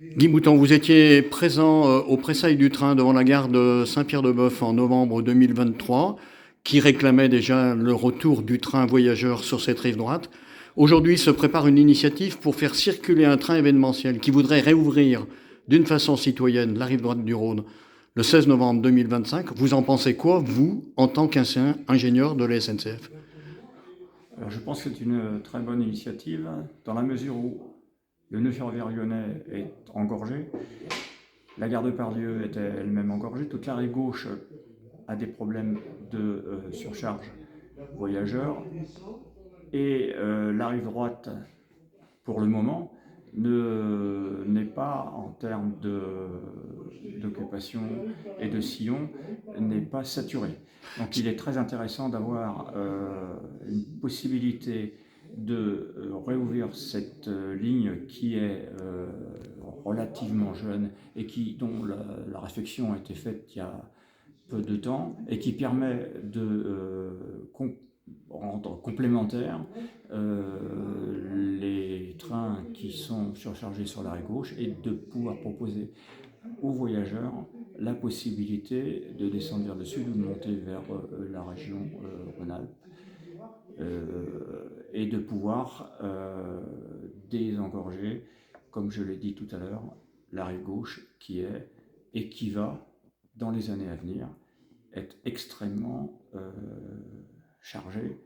Guy Mouton, vous étiez présent au pressail du train devant la gare de Saint-Pierre-de-Bœuf en novembre 2023, qui réclamait déjà le retour du train voyageur sur cette rive droite. Aujourd'hui se prépare une initiative pour faire circuler un train événementiel qui voudrait réouvrir d'une façon citoyenne la rive droite du Rhône le 16 novembre 2025. Vous en pensez quoi, vous, en tant qu'ancien ingénieur de la SNCF? Alors, je pense que c'est une très bonne initiative dans la mesure où le nœud ferroviaire lyonnais est engorgé, la gare de Pardieu était elle-même engorgée, toute la rive gauche a des problèmes de surcharge voyageurs et la rive droite, pour le moment, n'est pas en termes d'occupation et de sillons, n'est pas saturée. Donc il est très intéressant d'avoir une possibilité de réouvrir cette ligne qui est relativement jeune et dont la réflexion a été faite il y a peu de temps et qui permet de rendre complémentaires les trains qui sont surchargés sur la rive gauche et de pouvoir proposer aux voyageurs la possibilité de descendre vers le sud ou de monter vers la région Rhône-Alpes et de pouvoir désengorger, comme je l'ai dit tout à l'heure, la rive gauche qui va, dans les années à venir, être extrêmement chargée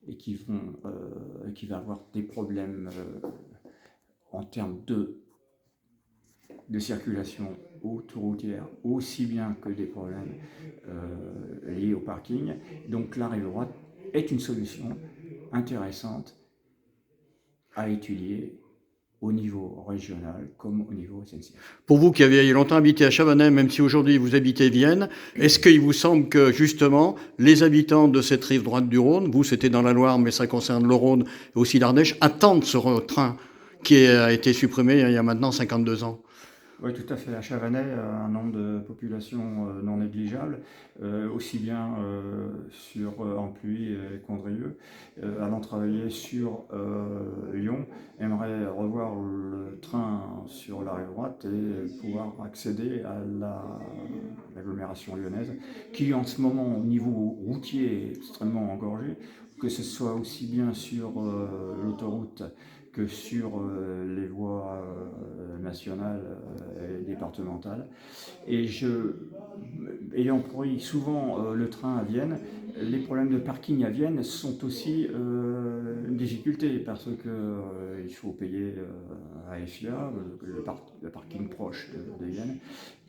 et qui va avoir des problèmes en termes de circulation autoroutière, aussi bien que des problèmes liés au parking. Donc la rive droite est une solution intéressante à étudier au niveau régional comme au niveau SNCF. Pour vous qui avez longtemps habité à Chabanais, même si aujourd'hui vous habitez Vienne, est-ce qu'il vous semble que justement les habitants de cette rive droite du Rhône, vous c'était dans la Loire mais ça concerne le Rhône et aussi l'Ardèche, attendent ce train qui a été supprimé il y a maintenant 52 ans? Oui, tout à fait. À Chavanais, un nombre de population non négligeable, aussi bien sur Ampuis et Condrieu, allant travailler sur Lyon, aimerait revoir le train sur la rive droite et pouvoir accéder à l'agglomération lyonnaise, qui en ce moment, au niveau routier, est extrêmement engorgé, que ce soit aussi bien sur l'autoroute que sur les voies nationales et départementales. Et ayant pris souvent le train à Vienne, les problèmes de parking à Vienne sont aussi une difficulté parce que il faut payer à FIA, le parking proche de Vienne,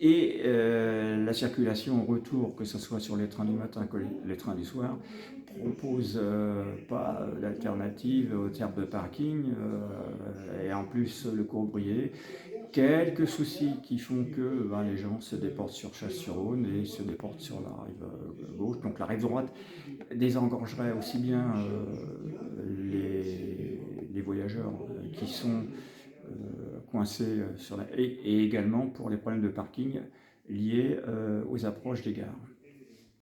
et la circulation au retour, que ce soit sur les trains du matin que les trains du soir, propose pas d'alternative au terme de parking et en plus le courrier. Quelques soucis qui font que les gens se déportent sur Chasse-sur-Rhône et se déportent sur la rive gauche. Donc la rive droite désengorgerait aussi bien les voyageurs qui sont coincés et également pour les problèmes de parking liés aux approches des gares.